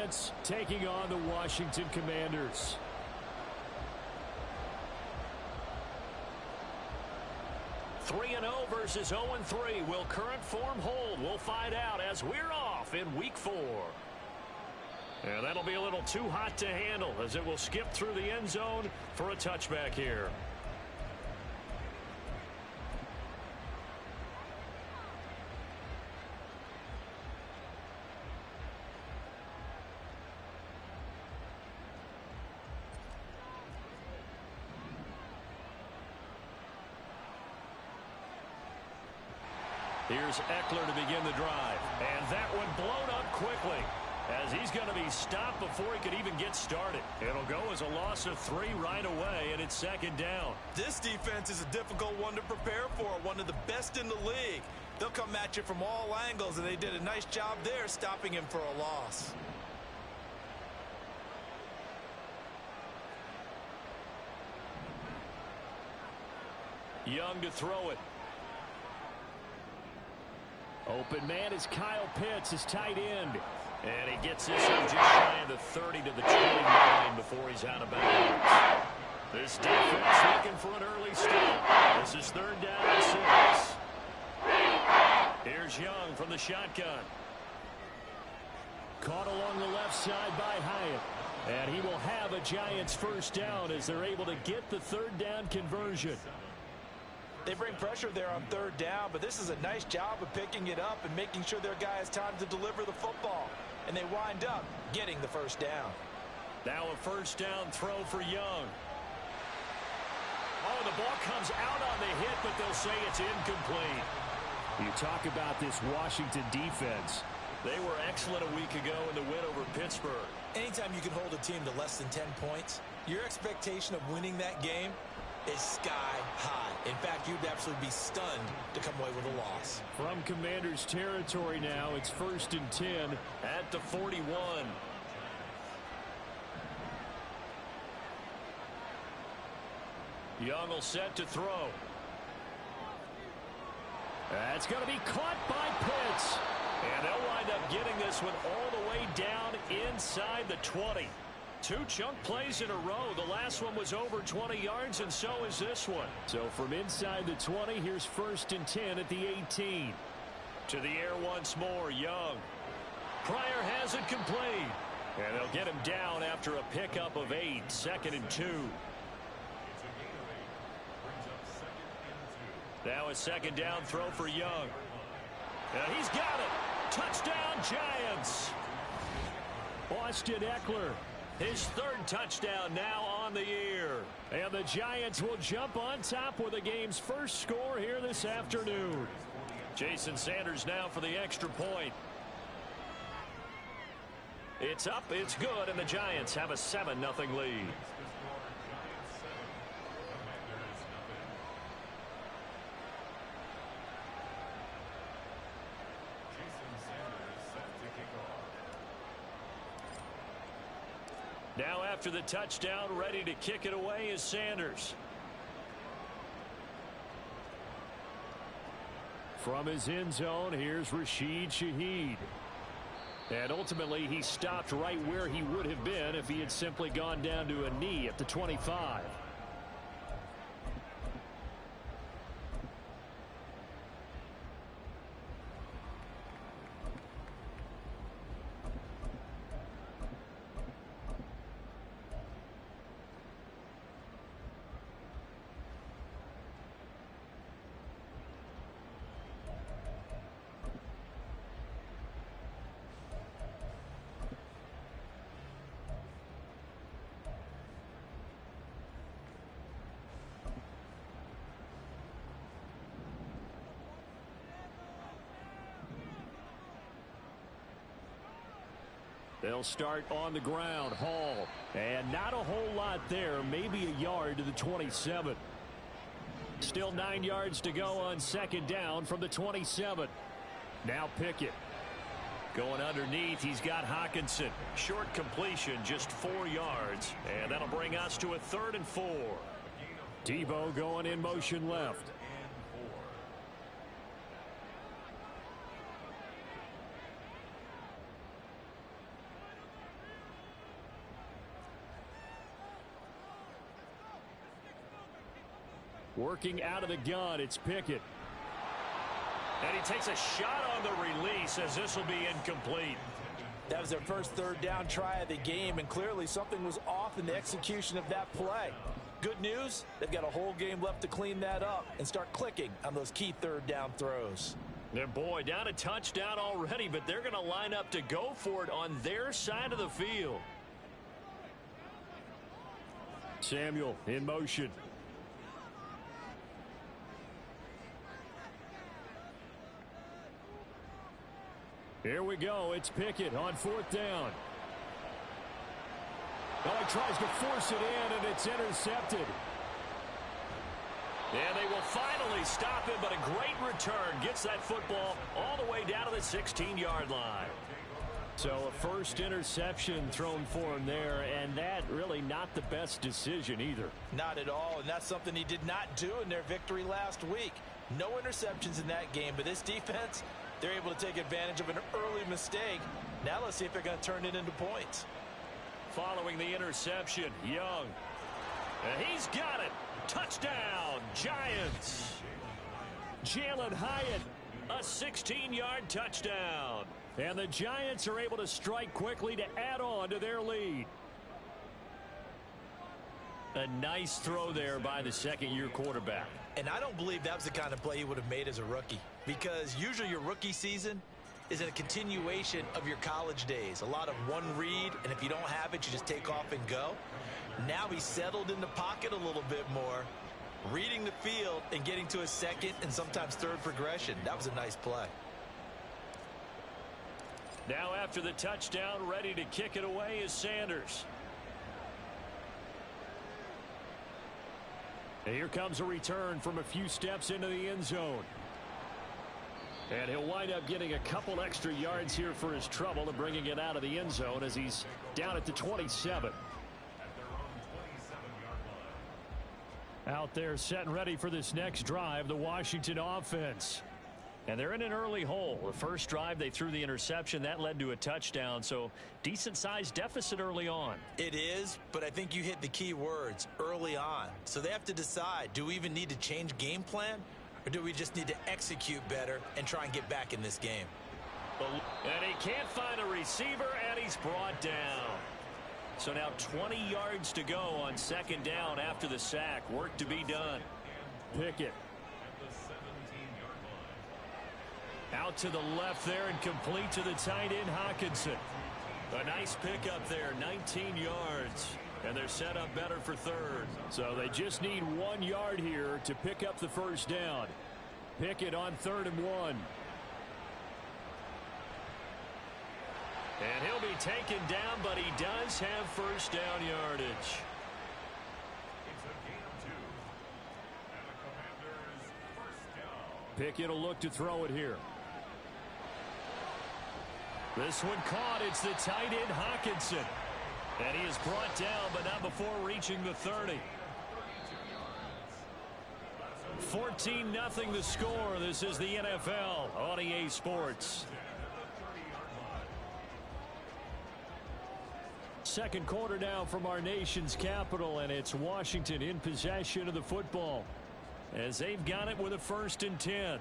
Giants taking on the Washington Commanders. Three 3-0 versus 0-3. Will current form hold? We'll find out as we're off in Week 4. And that'll be a little too hot to handle as it will skip through the end zone for a touchback here. Here's Eckler to begin the drive. And that one blown up quickly, as he's going to be stopped before he could even get started. It'll go as a loss of 3 right away, and it's second down. This defense is a difficult one to prepare for, one of the best in the league. They'll come at you from all angles, and they did a nice job there stopping him for a loss. Young to throw it. Open man is Kyle Pitts, his tight end. And he gets this up just shy of the 30 to the 29 before he's out of bounds. This defense looking for an early stop. This is third down and 6. Here's Young from the shotgun. Caught along the left side by Hyatt. And he will have a Giants first down as they're able to get the third down conversion. They bring pressure there on third down, but this is a nice job of picking it up and making sure their guy has time to deliver the football. And they wind up getting the first down. Now a first down throw for Young. Oh, the ball comes out on the hit, but they'll say it's incomplete. You talk about this Washington defense. They were excellent a week ago in the win over Pittsburgh. Anytime you can hold a team to less than 10 points, your expectation of winning that game is sky high. In fact, you'd absolutely be stunned to come away with a loss. From Commanders territory now, it's 1st and 10 at the 41. Young will set to throw. That's going to be caught by Pitts. And they'll wind up getting this one all the way down inside the 20. 2 chunk plays in a row. The last one was over 20 yards, and so is this one. So from inside the 20, here's 1st and 10 at the 18. To the air once more, Young. Pryor has it complete. And they'll get him down after a pickup of 8. 2nd and 2. Now a second down throw for Young. And he's got it. Touchdown, Giants. Austin Eckler. His 3rd touchdown now on the year. And the Giants will jump on top with the game's first score here this afternoon. Jason Sanders now for the extra point. It's up, it's good, and the Giants have a 7-0 lead. Now after the touchdown, ready to kick it away is Sanders. From his end zone, here's Rashid Shaheed. And ultimately, he stopped right where he would have been if he had simply gone down to a knee at the 25. They'll start on the ground. Hall. And not a whole lot there. Maybe a yard to the 27. Still 9 yards to go on second down from the 27. Now Pickett. Going underneath, he's got Hawkinson. Short completion, just 4 yards. And that'll bring us to a 3rd and 4. Debo going in motion left. Working out of the gun, it's Pickett. And he takes a shot on the release as this will be incomplete. That was their first third down try of the game, and clearly something was off in the execution of that play. Good news, they've got a whole game left to clean that up and start clicking on those key third down throws. And boy, down a touchdown already, but they're going to line up to go for it on their side of the field. Samuel in motion. Here we go. It's Pickett on fourth down. Oh, he tries to force it in, and it's intercepted. And they will finally stop him, but a great return. Gets that football all the way down to the 16-yard line. So a first interception thrown for him there, and that really not the best decision either. Not at all, and that's something he did not do in their victory last week. No interceptions in that game, but this defense, they're able to take advantage of an early mistake. Now let's see if they're going to turn it into points. Following the interception, Young. And he's got it. Touchdown, Giants. Jalen Hyatt, a 16-yard touchdown. And the Giants are able to strike quickly to add on to their lead. A nice throw there by the second-year quarterback. And I don't believe that was the kind of play he would have made as a rookie, because usually your rookie season is a continuation of your college days. A lot of one read, and if you don't have it, you just take off and go. Now he's settled in the pocket a little bit more, reading the field and getting to a second and sometimes third progression. That was a nice play. Now after the touchdown, ready to kick it away is Sanders. And here comes a return from a few steps into the end zone. And he'll wind up getting a couple extra yards here for his trouble and bringing it out of the end zone as he's down at the 27. Out there set and ready for this next drive, the Washington offense. And they're in an early hole. The first drive, they threw the interception. That led to a touchdown, so decent-sized deficit early on. It is, but I think you hit the key words, early on. So they have to decide, do we even need to change game plan, or do we just need to execute better and try and get back in this game? And he can't find a receiver, and he's brought down. So now 20 yards to go on second down after the sack. Work to be done. Pickett. Out to the left there and complete to the tight end, Hawkinson. A nice pickup there, 19 yards. And they're set up better for third. So they just need 1 yard here to pick up the first down. Pickett on 3rd and 1. And he'll be taken down, but he does have first down yardage. Pickett will look to throw it here. This one caught. It's the tight end, Hawkinson. And he is brought down, but not before reaching the 30. 14-0 the score. This is the NFL on EA Sports. Second quarter now from our nation's capital, and it's Washington in possession of the football as they've got it with a 1st and 10.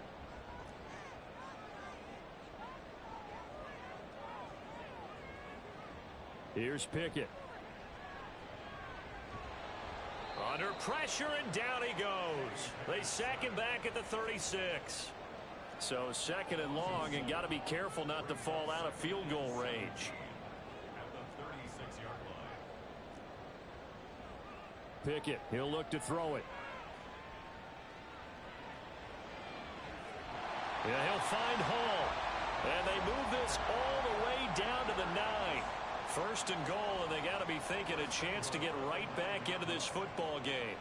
Here's Pickett. Under pressure, and down he goes. They sack him back at the 36. So 2nd and long, and got to be careful not to fall out of field goal range. Pickett, he'll look to throw it. Yeah, he'll find Hall. And they move this all the way down to the 9. 1st and goal, and they got to be thinking a chance to get right back into this football game.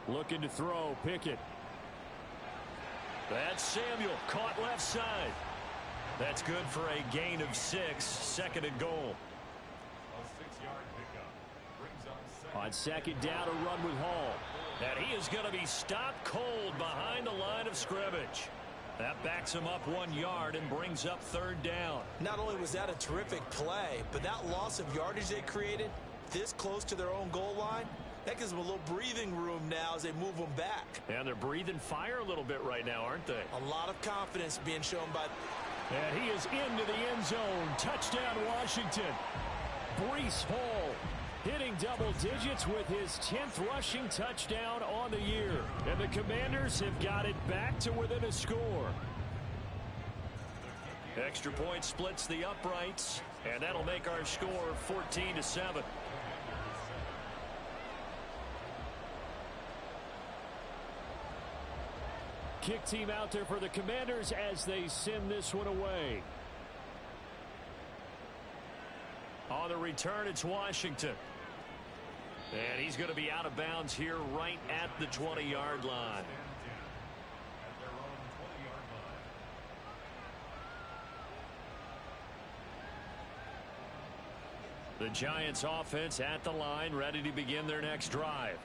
Looking to throw, Pickett. That's Samuel, caught left side. That's good for a gain of 6, 2nd and goal. On 2nd down, a run with Hall. And he is going to be stopped cold behind the line of scrimmage. That backs him up 1 yard and brings up 3rd down. Not only was that a terrific play, but that loss of yardage they created this close to their own goal line, That gives them a little breathing room now as they move them back. And they're breathing fire a little bit right now, aren't they? A lot of confidence being shown by... And he is into the end zone. Touchdown, Washington. Breece Hall hitting double digits with his 10th rushing touchdown on the year. And the Commanders have got it back to within a score. Extra point splits the uprights, and that'll make our score 14-7. Kick team out there for the Commanders as they send this one away. On the return, it's Washington. And he's going to be out of bounds here right at the 20-yard line. The Giants offense at the line, ready to begin their next drive.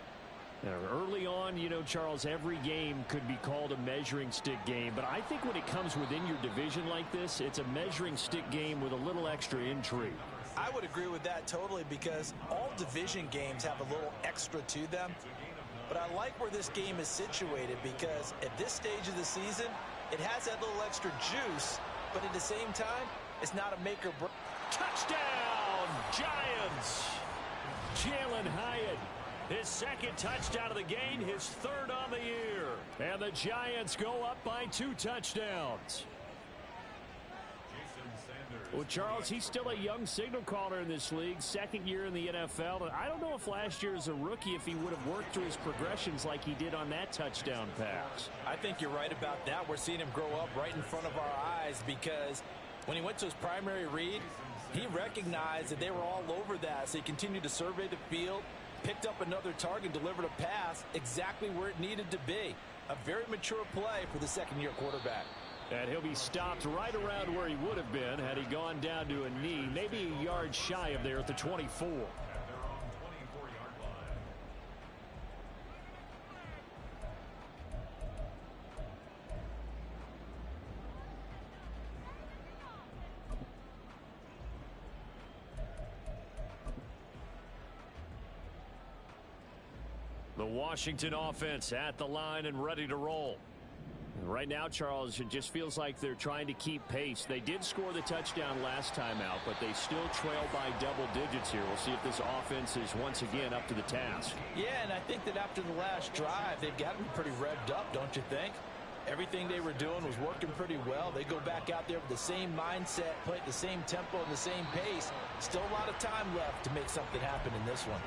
Now, early on, you know, Charles, every game could be called a measuring stick game. But I think when it comes within your division like this, it's a measuring stick game with a little extra intrigue. I would agree with that totally because all division games have a little extra to them. But I like where this game is situated because at this stage of the season, it has that little extra juice. But at the same time, it's not a make or break. Touchdown, Giants! Jalen Hyatt. His second touchdown of the game, his third on the year. And the Giants go up by 2 touchdowns. Well, Charles, he's still a young signal caller in this league, second year in the NFL. And I don't know if last year as a rookie, if he would have worked through his progressions like he did on that touchdown pass. I think you're right about that. We're seeing him grow up right in front of our eyes because when he went to his primary read, he recognized that they were all over that. So he continued to survey the field, picked up another target, delivered a pass exactly where it needed to be. A very mature play for the second-year quarterback. And he'll be stopped right around where he would have been had he gone down to a knee, maybe a yard shy of there at the 24. The Washington offense at the line and ready to roll. Right now, Charles, it just feels like they're trying to keep pace. They did score the touchdown last time out, but they still trail by double digits here. We'll see if this offense is once again up to the task. Yeah, and I think that after the last drive, they've got to be pretty revved up, don't you think? Everything they were doing was working pretty well. They go back out there with the same mindset, play at the same tempo and the same pace. Still a lot of time left to make something happen in this one.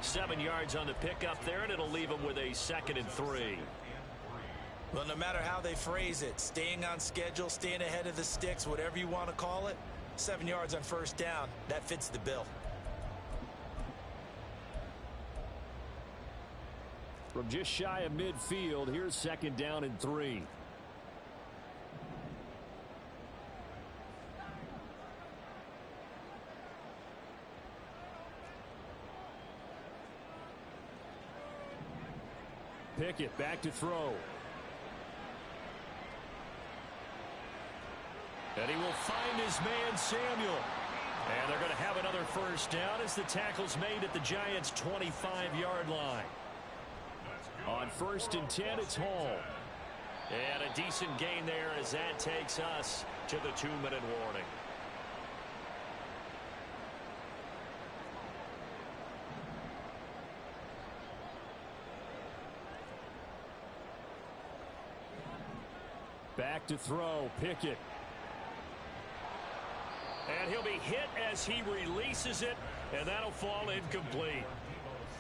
7 yards on the pickup there, and it'll leave them with a 2nd and 3. Well, no matter how they phrase it, staying on schedule, staying ahead of the sticks, whatever you want to call it, 7 yards on first down, that fits the bill. From just shy of midfield, here's 2nd down and 3. Pickett back to throw. And he will find his man, Samuel. And they're going to have another first down as the tackle's made at the Giants' 25-yard line. On 1st and 10, it's Hall. And a decent gain there as that takes us to the 2-minute warning. Back to throw, Pickett. And he'll be hit as he releases it, and that'll fall incomplete.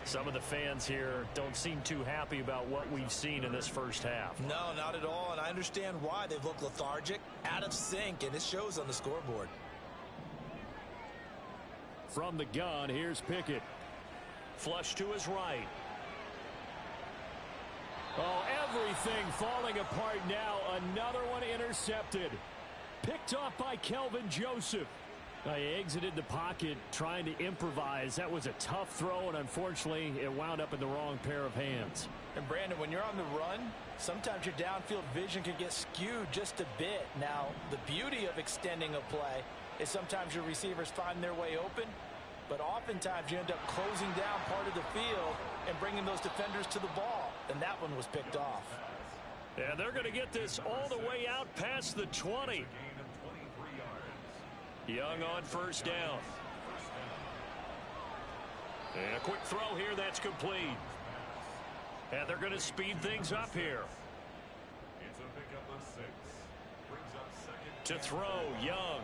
Some of the fans here don't seem too happy about what we've seen in this first half. No, not at all, and I understand why. They've looked lethargic, out of sync, and it shows on the scoreboard. From the gun, here's Pickett. Flush to his right. Oh, everything falling apart now. Another one intercepted. Picked off by Kelvin Joseph. He exited the pocket trying to improvise. That was a tough throw, and unfortunately, it wound up in the wrong pair of hands. And, Brandon, when you're on the run, sometimes your downfield vision can get skewed just a bit. Now, the beauty of extending a play is sometimes your receivers find their way open, but oftentimes you end up closing down part of the field and bringing those defenders to the ball, and that one was picked off. And they're going to get this all the way out past the 20. Young on first down. And a quick throw here that's complete. And they're going to speed things up here. To throw, Young.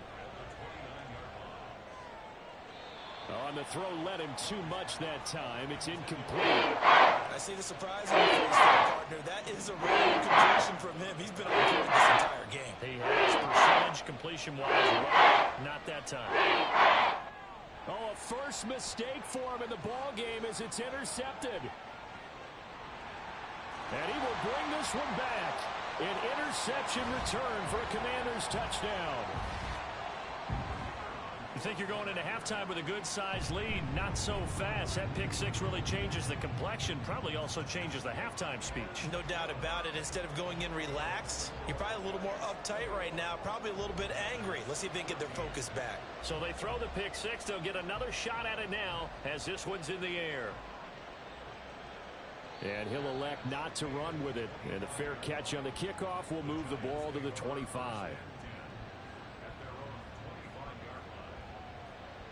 On the throw, led him too much that time. It's incomplete. I see the surprise in your face there, partner. That is a rare completion from him. He's been on point this entire game. He has percentage completion-wise right. Not that time. Oh, a first mistake for him in the ball game as it's intercepted. And he will bring this one back. An interception return for a Commanders touchdown. You think you're going into halftime with a good-sized lead? Not so fast. That pick six really changes the complexion, probably also changes the halftime speech. No doubt about it. Instead of going in relaxed, you're probably a little more uptight right now, probably a little bit angry. Let's see if they can get their focus back. So they throw the pick six. They'll get another shot at it now as this one's in the air. And he'll elect not to run with it. And a fair catch on the kickoff will move the ball to the 25.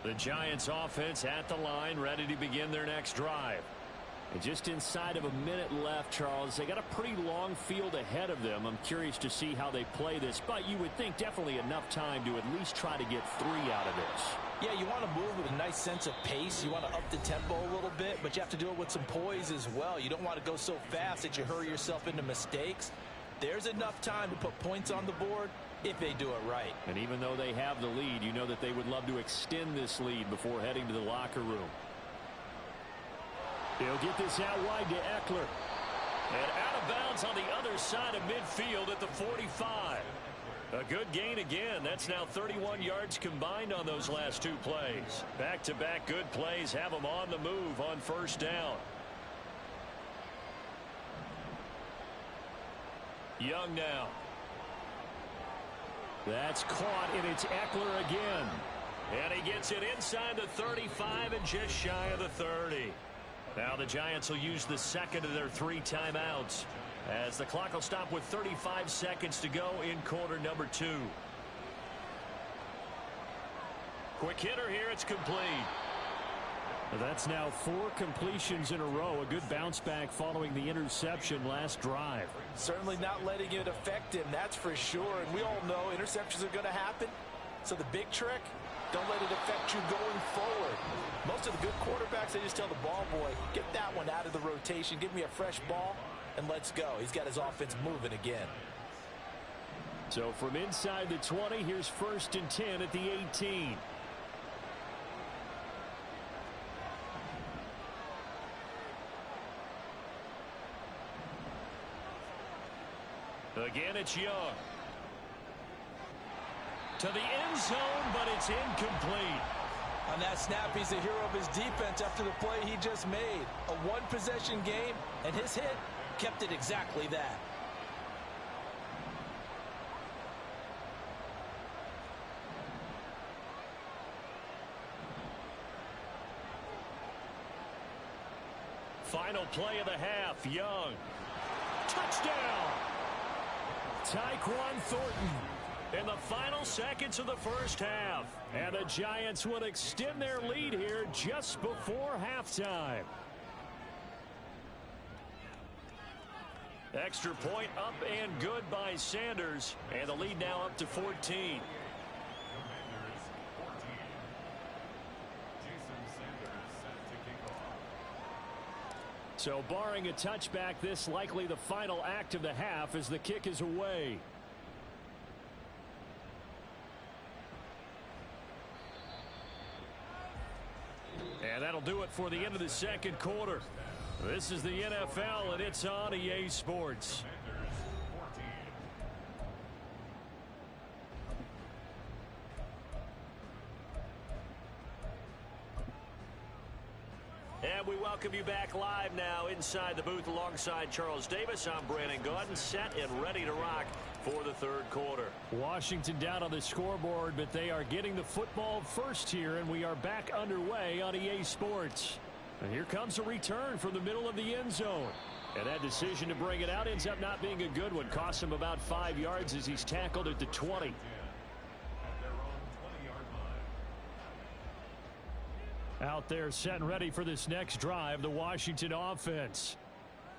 The Giants offense at the line, ready to begin their next drive. And just inside of a minute left, Charles, they got a pretty long field ahead of them. I'm curious to see how they play this, but you would think definitely enough time to at least try to get 3 out of this. Yeah, you want to move with a nice sense of pace. You want to up the tempo a little bit, but you have to do it with some poise as well. You don't want to go so fast that you hurry yourself into mistakes. There's enough time to put points on the board if they do it right. And even though they have the lead, you know that they would love to extend this lead before heading to the locker room. He'll get this out wide to Eckler. And out of bounds on the other side of midfield at the 45. A good gain again. That's now 31 yards combined on those last 2 plays. Back-to-back good plays have them on the move on first down. Young now. That's caught, and it's Eckler again. And he gets it inside the 35 and just shy of the 30. Now the Giants will use the second of their 3 timeouts as the clock will stop with 35 seconds to go in quarter number 2. Quick hitter here. It's complete. That's now 4 completions in a row. A good bounce back following the interception last drive. Certainly not letting it affect him, that's for sure. And we all know interceptions are going to happen. So the big trick, don't let it affect you going forward. Most of the good quarterbacks, they just tell the ball boy, get that one out of the rotation, give me a fresh ball, and let's go. He's got his offense moving again. So from inside the 20, here's 1st and 10 at the 18. Again, it's Young. To the end zone, but it's incomplete. On that snap, he's the hero of his defense after the play he just made. A one-possession game, and his hit kept it exactly that. Final play of the half, Young. Touchdown! Tyquan Thornton in the final seconds of the first half. And the Giants will extend their lead here just before halftime. Extra point up and good by Sanders. And the lead now up to 14. So barring a touchback, this likely the final act of the half as the kick is away. And that'll do it for the end of the second quarter. This is the NFL, and it's on EA Sports. And we welcome you back live now inside the booth alongside Charles Davis. I'm Brandon Gaudin, set and ready to rock for the third quarter. Washington down on the scoreboard, but they are getting the football first here, and we are back underway on EA Sports. And here comes a return from the middle of the end zone. And that decision to bring it out ends up not being a good one. Costs him about 5 yards as he's tackled at the 20. Out there set and ready for this next drive, the Washington offense.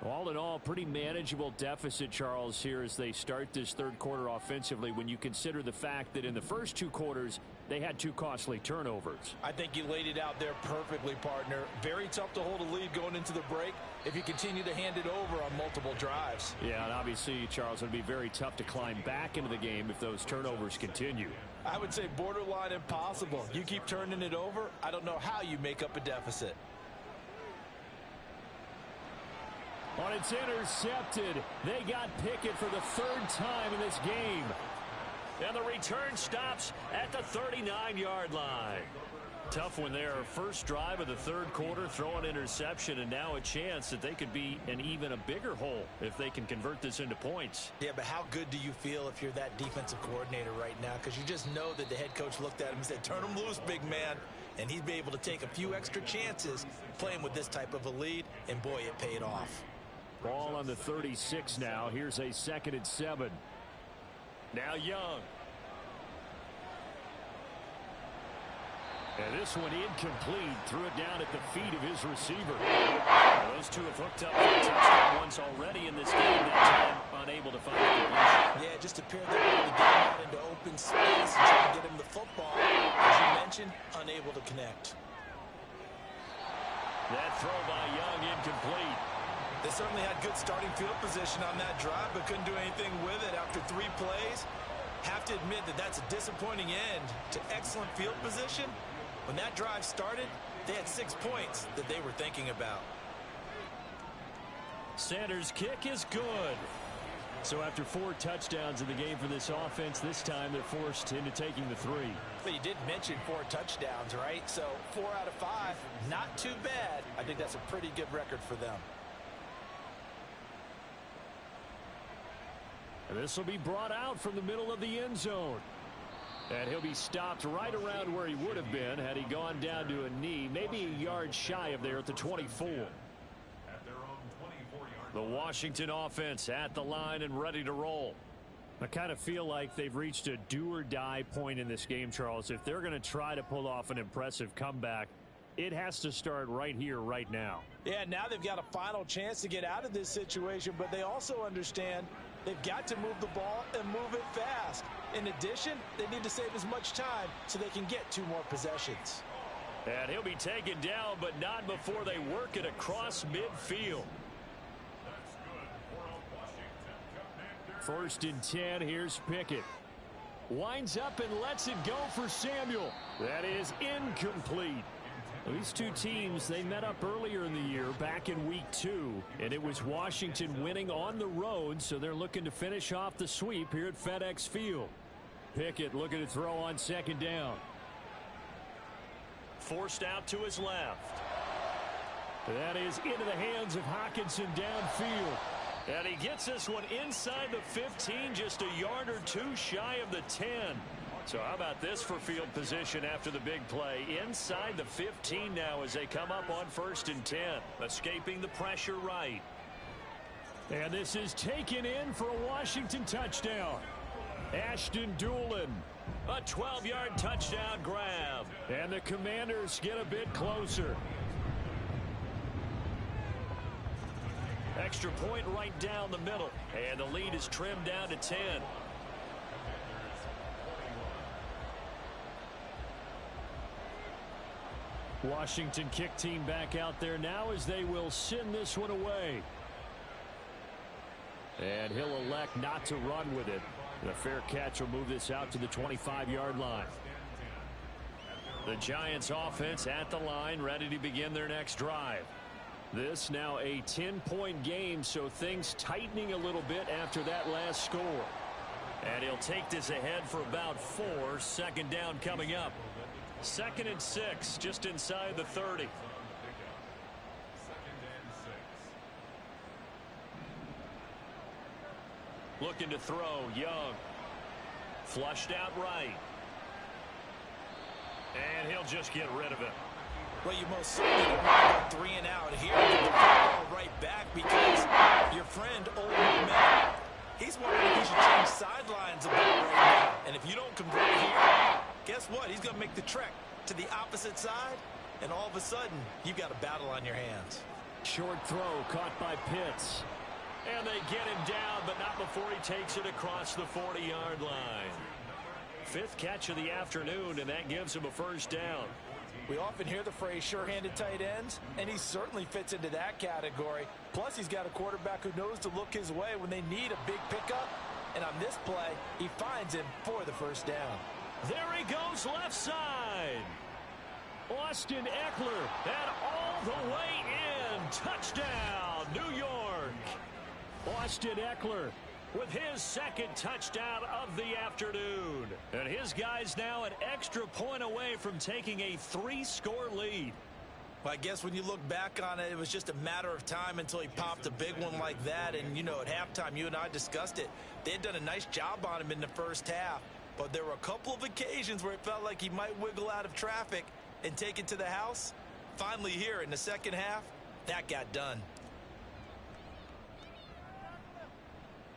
All in all, pretty manageable deficit, Charles, here as they start this third quarter offensively when you consider the fact that in the first 2 quarters, they had 2 costly turnovers. I think you laid it out there perfectly, partner. Very tough to hold a lead going into the break if you continue to hand it over on multiple drives. Yeah, and obviously, Charles, it would be very tough to climb back into the game if those turnovers continue. I would say borderline impossible. You keep turning it over, I don't know how you make up a deficit. On it's intercepted. They got Pickett for the 3rd time in this game. And the return stops at the 39-yard line. Tough one there. First drive of the third quarter, throw an interception, and now a chance that they could be in even a bigger hole if they can convert this into points. Yeah, but how good do you feel if you're that defensive coordinator right now? Because you just know that the head coach looked at him and said, turn him loose, big man. And he'd be able to take a few extra chances playing with this type of a lead, and boy, it paid off. Ball on the 36 now. Here's a 2nd and 7. Now Young. And this one incomplete. Threw it down at the feet of his receiver. Those two have hooked up for touchdown once already in this game. That time unable to find a completion. Yeah, just appeared that way to get him out into open space and try to get him the football. As you mentioned, unable to connect. That throw by Young incomplete. They certainly had good starting field position on that drive, but couldn't do anything with it after 3 plays. Have to admit that that's a disappointing end to excellent field position. When that drive started, they had 6 points that they were thinking about. Sanders' kick is good. So after 4 touchdowns in the game for this offense, this time they're forced into taking the 3. But you did mention 4 touchdowns, right? So 4 out of 5, not too bad. I think that's a pretty good record for them. And this will be brought out from the middle of the end zone. And he'll be stopped right around where he would have been had he gone down to a knee, maybe a yard shy of there at the 24. The Washington offense at the line and ready to roll. I kind of feel like they've reached a do-or-die point in this game, Charles. If they're going to try to pull off an impressive comeback, it has to start right here, right now. Yeah, now they've got a final chance to get out of this situation, but they also understand they've got to move the ball and move it fast. In addition, they need to save as much time so they can get 2 more possessions. And he'll be taken down, but not before they work it across midfield. 1st and 10. Here's Pickett. Winds up and lets it go for Samuel. That is incomplete. These 2 teams, they met up earlier in the year back in week 2, and it was Washington winning on the road, so they're looking to finish off the sweep here at FedEx Field. Pickett looking to throw on 2nd down. Forced out to his left. That is into the hands of Hockenson downfield. And he gets this one inside the 15, just a yard or 2 shy of the 10. So how about this for field position after the big play? Inside the 15 now as they come up on 1st and 10. Escaping the pressure right. And this is taken in for a Washington touchdown. Ashton Doolin. A 12-yard touchdown grab. And the Commanders get a bit closer. Extra point right down the middle. And the lead is trimmed down to 10. Washington kick team back out there now as they will send this one away. And he'll elect not to run with it. The fair catch will move this out to the 25-yard line. The Giants offense at the line, ready to begin their next drive. This now a 10-point game, so things tightening a little bit after that last score. And he'll take this ahead for about 4. 2nd down coming up. 2nd and 6, just inside the 30. Looking to throw, Young. Flushed out right. And he'll just get rid of it. Well, you most certainly don't want to go 3 and out here and get the football right back because your friend, Old Man, he's wondering if he should change sidelines about right now. And if you don't convert here, guess what? He's going to make the trek to the opposite side, and all of a sudden, you've got a battle on your hands. Short throw caught by Pitts. And they get him down, but not before he takes it across the 40-yard line. 5th catch of the afternoon, and that gives him a first down. We often hear the phrase sure-handed tight ends, and he certainly fits into that category. Plus, he's got a quarterback who knows to look his way when they need a big pickup. And on this play, he finds him for the first down. There he goes left side. Austin Eckler, and all the way in. Touchdown, New York. Austin Eckler with his 2nd touchdown of the afternoon. And his guys now an extra point away from taking a 3-score lead. Well, I guess when you look back on it, it was just a matter of time until he popped a big one like that. And, you know, at halftime, you and I discussed it. They had done a nice job on him in the first half. But there were a couple of occasions where it felt like he might wiggle out of traffic and take it to the house. Finally here in the second half, that got done.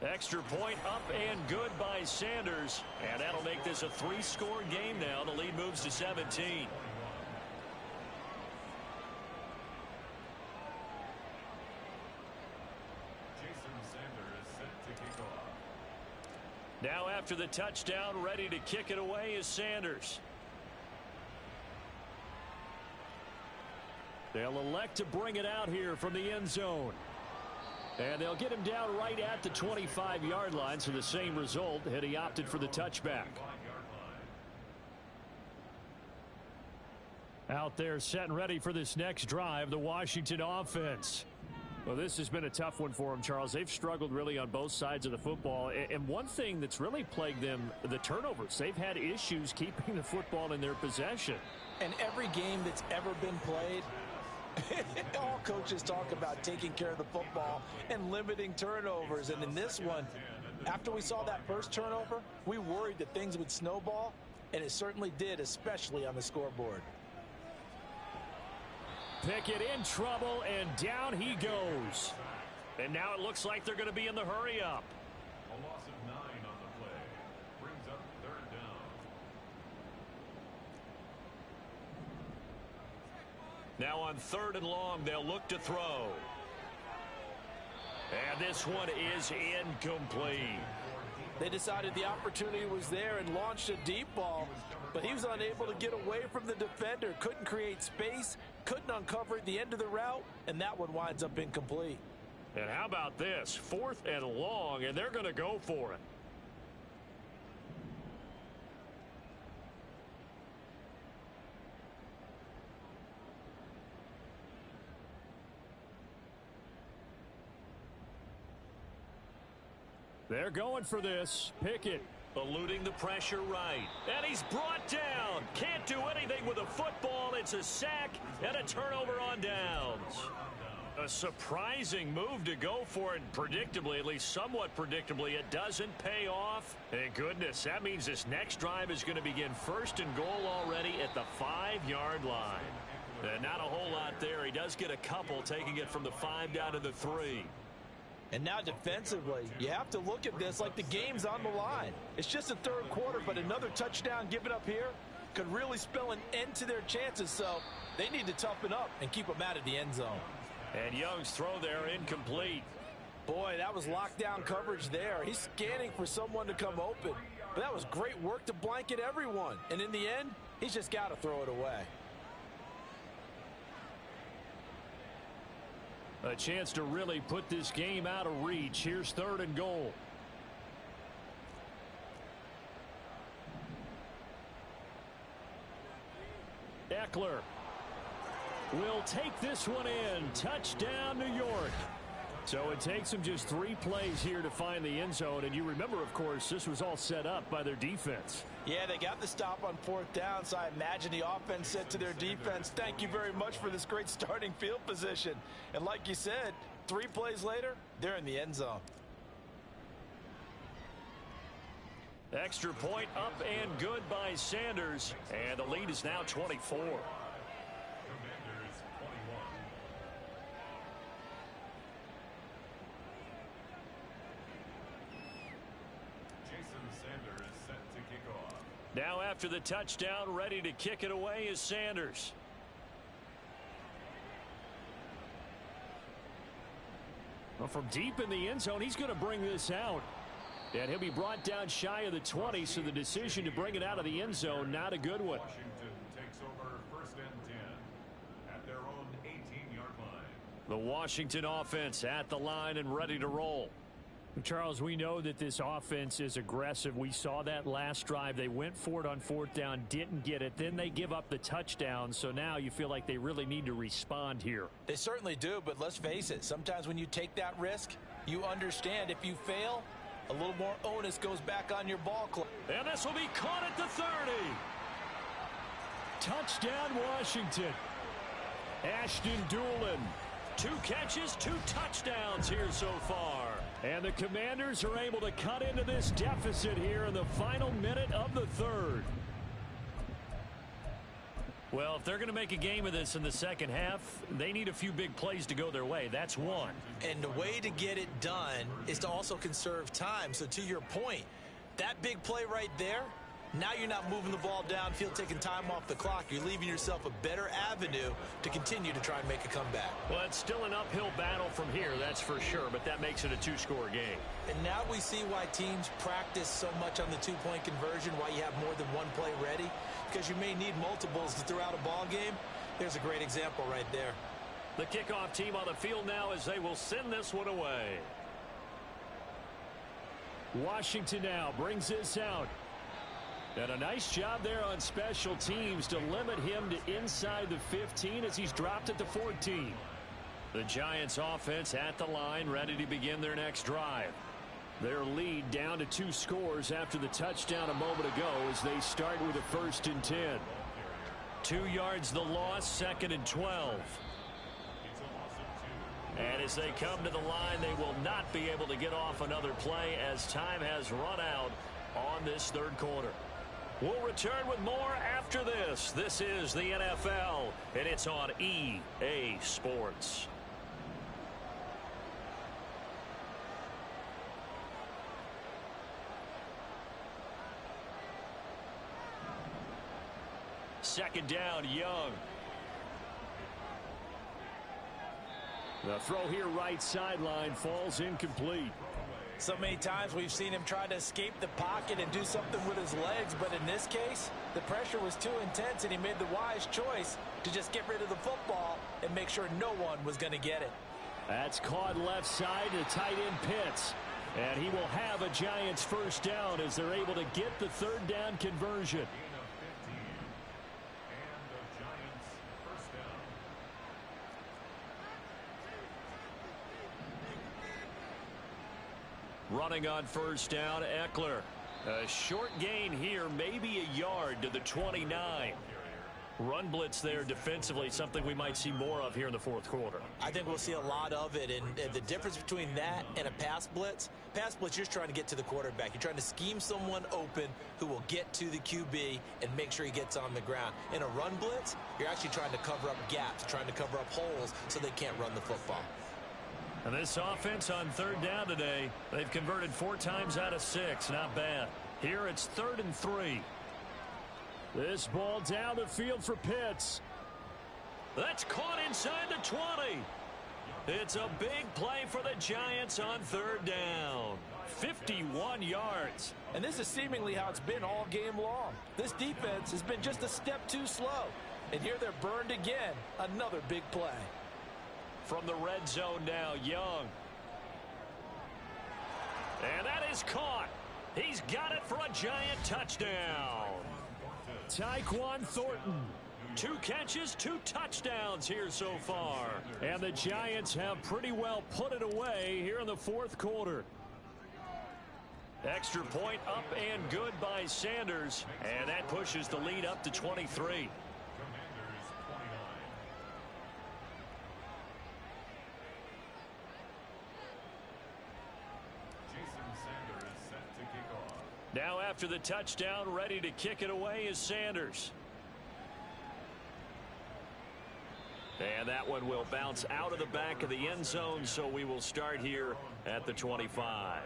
Extra point up and good by Sanders. And that'll make this a 3-score game now. The lead moves to 17. Now after the touchdown, ready to kick it away is Sanders. They'll elect to bring it out here from the end zone. And they'll get him down right at the 25-yard line, so the same result had he opted for the touchback. Out there set and ready for this next drive, the Washington offense. Well, this has been a tough one for them, Charles. They've struggled really on both sides of the football. And one thing that's really plagued them, the turnovers. They've had issues keeping the football in their possession. And every game that's ever been played, all coaches talk about taking care of the football and limiting turnovers. And in this one, after we saw that first turnover, we worried that things would snowball, and it certainly did, especially on the scoreboard. Pickett in trouble, and down he goes. And now it looks like they're going to be in the hurry-up. A loss of 9 on the play. Brings up 3rd down. Now on 3rd and long, they'll look to throw. And this one is incomplete. They decided the opportunity was there and launched a deep ball, but he was unable to get away from the defender, couldn't create space, couldn't uncover the end of the route, and that one winds up incomplete. And how about this? 4th and long, and they're going to go for it. They're going for this. Pickett eluding the pressure right. And he's brought down. Can't do anything with a football. It's a sack and a turnover on downs. A surprising move to go for it. Predictably, at least somewhat predictably, it doesn't pay off. Thank goodness. That means this next drive is going to begin 1st and goal already at the 5-yard line. And not a whole lot there. He does get a couple, taking it from the 5 down to the 3. And now defensively, you have to look at this like the game's on the line. It's just the 3rd quarter, but another touchdown given up here could really spell an end to their chances. So they need to toughen up and keep them out of the end zone. And Young's throw there incomplete. Boy, that was lockdown coverage there. He's scanning for someone to come open. But that was great work to blanket everyone. And in the end, he's just got to throw it away. A chance to really put this game out of reach. Here's 3rd and goal. Eckler will take this one in. Touchdown, New York. So it takes them just 3 plays here to find the end zone. And you remember, of course, this was all set up by their defense. Yeah, they got the stop on 4th down, so I imagine the offense said to their defense, thank you very much for this great starting field position. And like you said, 3 plays later, they're in the end zone. Extra point up and good by Sanders. And the lead is now 24. Commanders 21. Jason Sanders set to kick off. Now after the touchdown, ready to kick it away is Sanders. Well, from deep in the end zone, he's going to bring this out. And he'll be brought down shy of the 20, so the decision to bring it out of the end zone, not a good one. Washington takes over 1st and 10 at their own 18-yard line. The Washington offense at the line and ready to roll. Charles, we know that this offense is aggressive. We saw that last drive. They went for it on 4th down, didn't get it. Then they give up the touchdown. So now you feel like they really need to respond here. They certainly do, but let's face it. Sometimes when you take that risk, you understand if you fail, a little more onus goes back on your ball club. And this will be caught at the 30. Touchdown, Washington. Ashton Doolin. 2 catches, 2 touchdowns here so far. And the Commanders are able to cut into this deficit here in the final minute of the 3rd. Well, if they're going to make a game of this in the second half, they need a few big plays to go their way. That's one. And the way to get it done is to also conserve time. So to your point, that big play right there, now you're not moving the ball downfield, taking time off the clock. You're leaving yourself a better avenue to continue to try and make a comeback. Well, it's still an uphill battle from here, that's for sure, but that makes it a 2-score game. And now we see why teams practice so much on the 2-point conversion, why you have more than one play ready, because you may need multiples to throw out a ball game. There's a great example right there. The kickoff team on the field now as they will send this one away. Washington now brings this out. And a nice job there on special teams to limit him to inside the 15 as he's dropped at the 14. The Giants offense at the line, ready to begin their next drive. Their lead down to 2 scores after the touchdown a moment ago as they start with a 1st and 10. 2 yards the loss, 2nd and 12. And as they come to the line, they will not be able to get off another play as time has run out on this 3rd quarter. We'll return with more after this. This is the NFL, and it's on EA Sports. Second down, Young. The throw here right sideline falls incomplete. So many times we've seen him try to escape the pocket and do something with his legs, but in this case, the pressure was too intense and he made the wise choice to just get rid of the football and make sure no one was going to get it. That's caught left side to tight end Pitts. And he will have a Giants 1st down as they're able to get the 3rd down conversion. Running on 1st down, Eckler. A short gain here, maybe a yard to the 29. Run blitz there defensively, something we might see more of here in the 4th quarter. I think we'll see a lot of it, and the difference between that and a pass blitz, you're trying to get to the quarterback. You're trying to scheme someone open who will get to the QB and make sure he gets on the ground. In a run blitz, you're actually trying to cover up gaps, trying to cover up holes so they can't run the football. And this offense on 3rd down today, they've converted 4 times out of 6. Not bad. Here it's 3rd and 3. This ball down the field for Pitts. That's caught inside the 20. It's a big play for the Giants on 3rd down. 51 yards. And this is seemingly how it's been all game long. This defense has been just a step too slow. And here they're burned again. Another big play. From the red zone now, Young. And that is caught. He's got it for a Giant touchdown. Tyquan Thornton. 2 catches, 2 touchdowns here so far. And the Giants have pretty well put it away here in the 4th quarter. Extra point up and good by Sanders. And that pushes the lead up to 23. Now after the touchdown, ready to kick it away is Sanders. And that one will bounce out of the back of the end zone, so we will start here at the 25.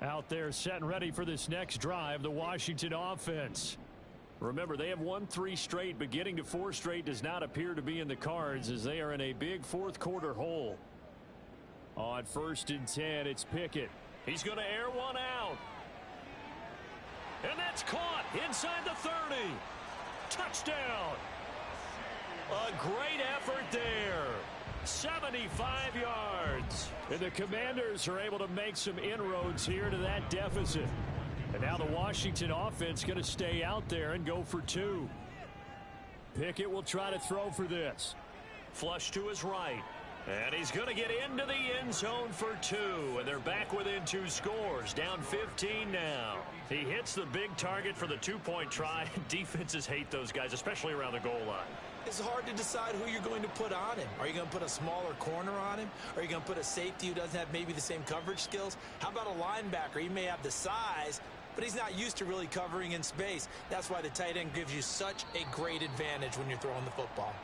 Out there set and ready for this next drive, the Washington offense. Remember, they have won 3 straight, but getting to 4 straight does not appear to be in the cards as they are in a big fourth quarter hole. On 1st and 10, it's Pickett. He's going to air one out. And that's caught inside the 30. Touchdown. A great effort there. 75 yards. And the Commanders are able to make some inroads here to that deficit. And now the Washington offense going to stay out there and go for 2. Pickett will try to throw for this. Flush to his right. And he's going to get into the end zone for 2. And they're back within 2 scores. Down 15 now. He hits the big target for the 2-point try. Defenses hate those guys, especially around the goal line. It's hard to decide who you're going to put on him. Are you going to put a smaller corner on him? Are you going to put a safety who doesn't have maybe the same coverage skills? How about a linebacker? He may have the size, but he's not used to really covering in space. That's why the tight end gives you such a great advantage when you're throwing the football.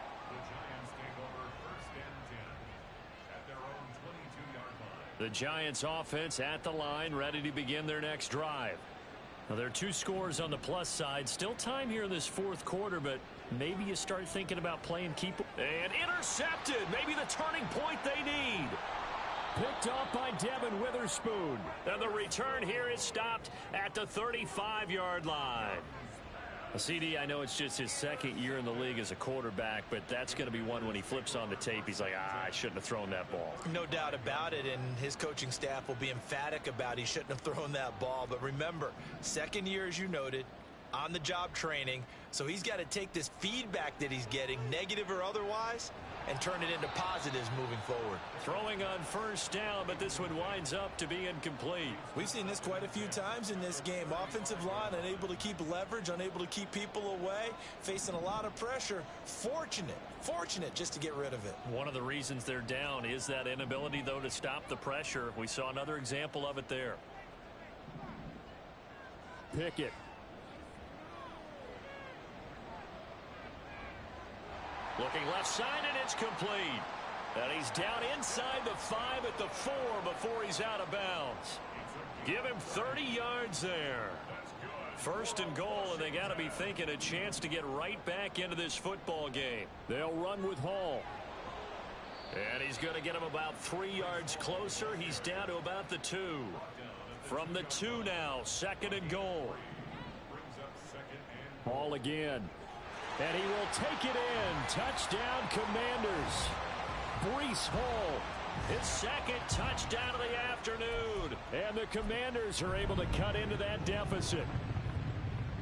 The Giants offense at the line, ready to begin their next drive. Well, there are 2 scores on the plus side. Still time here in this fourth quarter, but maybe you start thinking about playing keep. And intercepted. Maybe the turning point they need. Picked off by Devin Witherspoon. And the return here is stopped at the 35-yard line. CD, I know it's just his 2nd year in the league as a quarterback, but that's going to be one when he flips on the tape. He's like, I shouldn't have thrown that ball. No doubt about it, and his coaching staff will be emphatic about he shouldn't have thrown that ball. But remember, 2nd year, as you noted, on-the-job training, so he's got to take this feedback that he's getting, negative or otherwise, and turn it into positives moving forward. Throwing on 1st down, but this one winds up to be incomplete. We've seen this quite a few times in this game. Offensive line unable to keep leverage, unable to keep people away, facing a lot of pressure. Fortunate just to get rid of it. One of the reasons they're down is that inability, though, to stop the pressure. We saw another example of it there. Pickett. Looking left side, and it's complete. And he's down inside the 5 at the 4 before he's out of bounds. Give him 30 yards there. 1st and goal, and they got to be thinking a chance to get right back into this football game. They'll run with Hall. And he's going to get him about 3 yards closer. He's down to about the 2. From the 2 now, 2nd and goal. Hall again. And he will take it in. Touchdown, Commanders. Breece Hall, his 2nd touchdown of the afternoon. And the Commanders are able to cut into that deficit.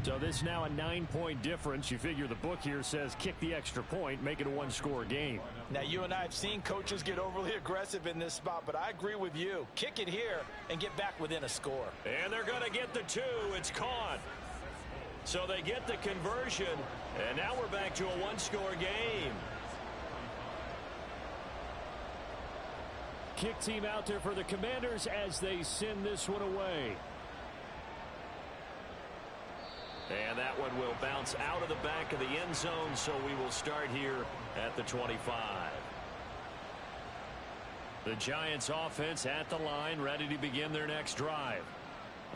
So this now a 9-point difference. You figure the book here says kick the extra point, make it a 1-score game. Now, you and I have seen coaches get overly aggressive in this spot, but I agree with you. Kick it here and get back within a score. And they're going to get the 2. It's caught. So they get the conversion, and now we're back to a 1-score game. Kick team out there for the Commanders as they send this one away. And that one will bounce out of the back of the end zone, so we will start here at the 25. The Giants offense at the line, ready to begin their next drive.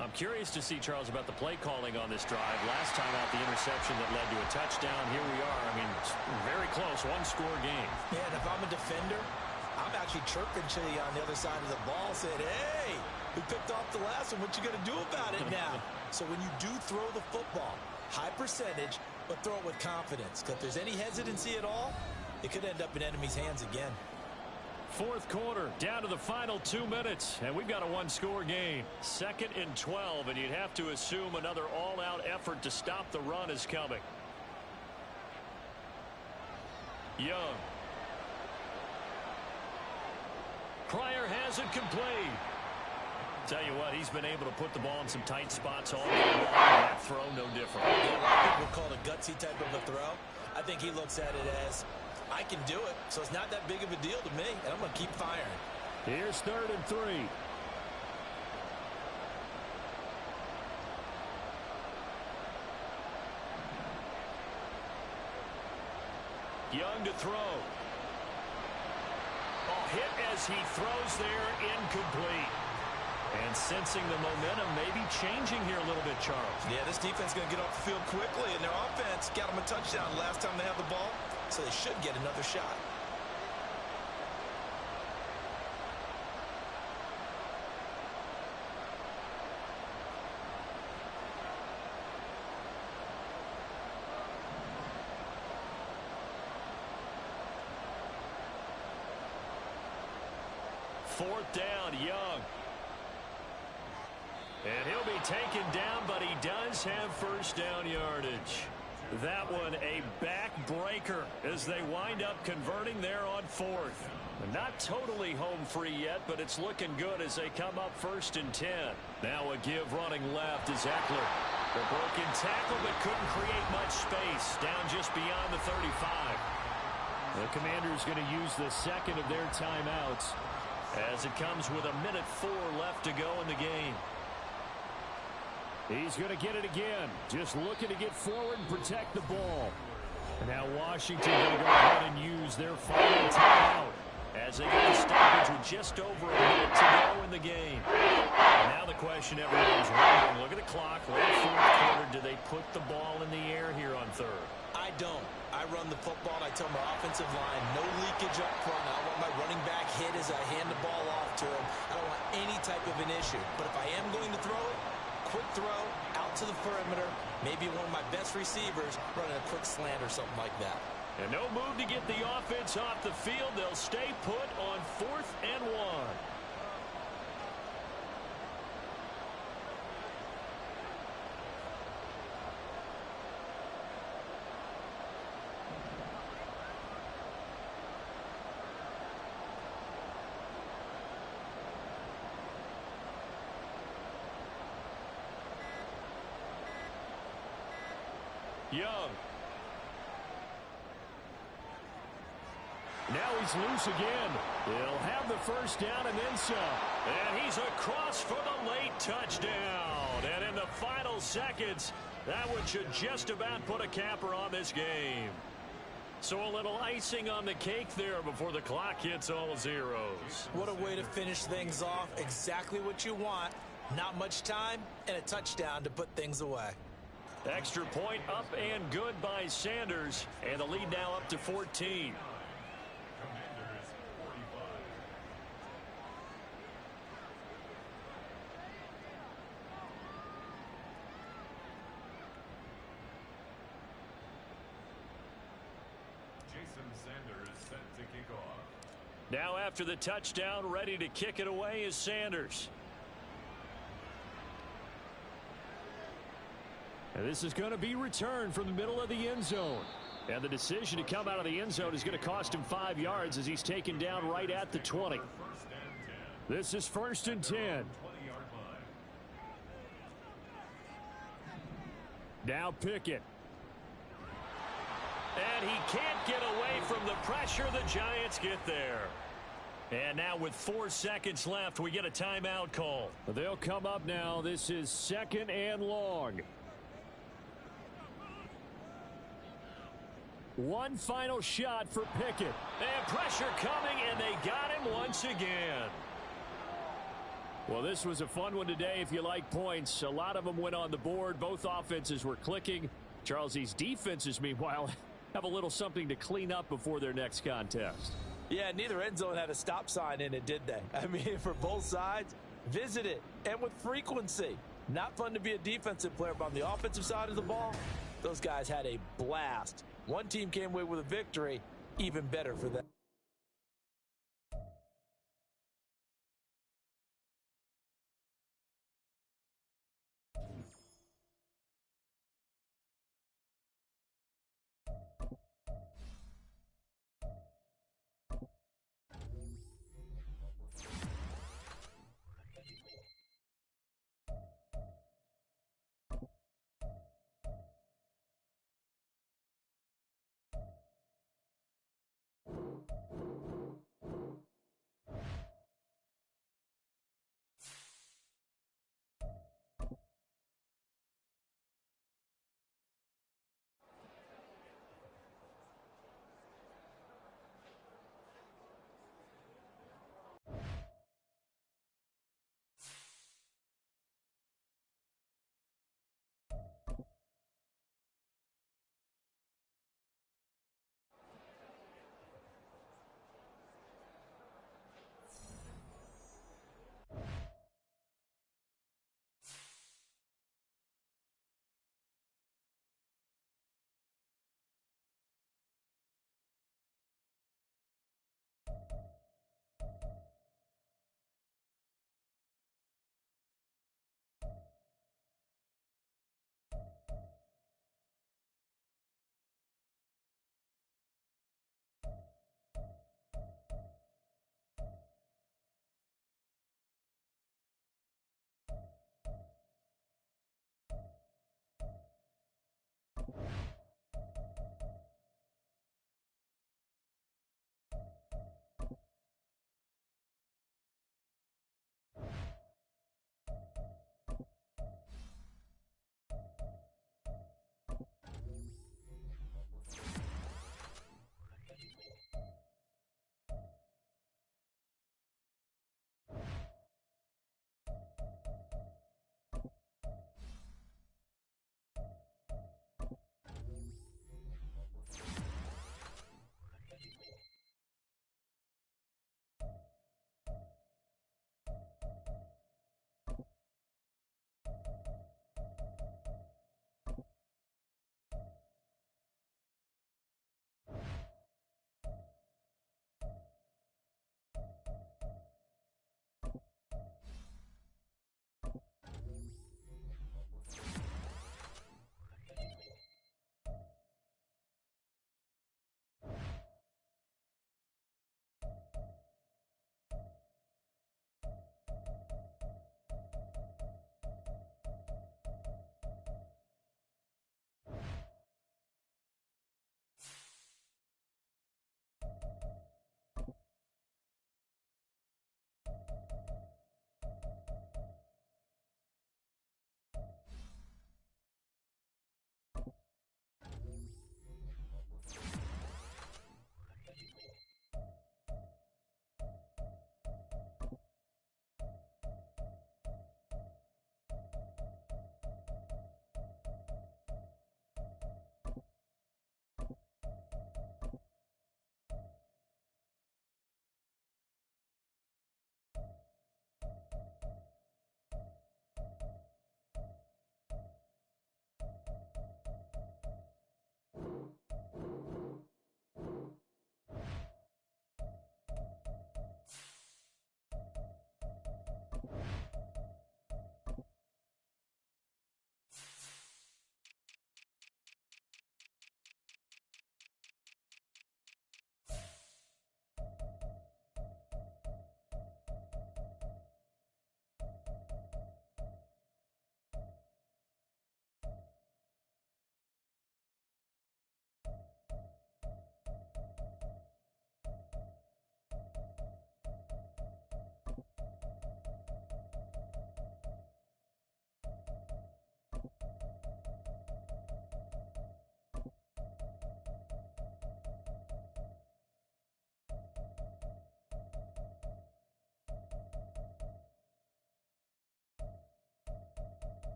I'm curious to see, Charles, about the play calling on this drive. Last time out, the interception that led to a touchdown. Here we are. I mean, it's very close, 1-score game. Yeah, and if I'm a defender, I'm actually chirping to you on the other side of the ball, saying, hey, we picked off the last one. What you going to do about it now? So when you do throw the football, high percentage, but throw it with confidence. Because if there's any hesitancy at all, it could end up in enemy's hands again. Fourth quarter, down to the final 2 minutes, and we've got a 1-score game. 2nd and 12, and you'd have to assume another all-out effort to stop the run is coming. Young. Pryor has it complete. Tell you what, he's been able to put the ball in some tight spots all game long. That throw, no different. Yeah, a lot of people call it a gutsy type of a throw. I think he looks at it as I can do it, so it's not that big of a deal to me, and I'm going to keep firing. Here's 3rd and 3. Young to throw. Hit as he throws there, incomplete. And sensing the momentum maybe changing here a little bit, Charles. Yeah, this defense is going to get off the field quickly, and their offense got them a touchdown last time they had the ball, so they should get another shot. Fourth down, Young. And he'll be taken down, but he does have first down yardage. That one a backbreaker as they wind up converting there on 4th. Not totally home free yet, but it's looking good as they come up 1st and 10. Now a give running left is Eckler. The broken tackle, but couldn't create much space. Down just beyond the 35. The Commanders going to use the second of their timeouts as it comes with 1:04 left to go in the game. He's going to get it again. Just looking to get forward and protect the ball. And now Washington going to go ahead and use their final timeout as they get the stoppage with just over a minute to go in the game. And now the question everyone's wondering, look at the clock, late 4th quarter, do they put the ball in the air here on 3rd? I don't. I run the football, and I tell my offensive line, no leakage up front. I don't want my running back hit as I hand the ball off to him. I don't want any type of an issue. But if I am going to throw it, quick throw, out to the perimeter, maybe one of my best receivers running a quick slant or something like that. And no move to get the offense off the field. They'll stay put on 4th and 1. Young. Now he's loose again. He'll have the first down and then some. And he's across for the late touchdown. And in the final seconds, that one should just about put a capper on this game. So a little icing on the cake there before the clock hits all zeros. What a way to finish things off. Exactly what you want. Not much time and a touchdown to put things away. Extra point up and good by Sanders. And the lead now up to 14. Now after the touchdown, ready to kick it away is Sanders. And this is going to be returned from the middle of the end zone. And the decision to come out of the end zone is going to cost him 5 yards as he's taken down right at the 20. This is 1st and 10. Now Pickett. And he can't get away from the pressure. The Giants get there. And now with 4 seconds left, we get a timeout call. They'll come up now. This is 2nd and long. One final shot for Pickett. And pressure coming, and they got him once again. Well, this was a fun one today if you like points. A lot of them went on the board. Both offenses were clicking. Charles, these defenses, meanwhile, have a little something to clean up before their next contest. Yeah, neither end zone had a stop sign in it, did they? I mean, for both sides, visit it, and with frequency. Not fun to be a defensive player, but on the offensive side of the ball, those guys had a blast. One team came away with a victory, even better for them.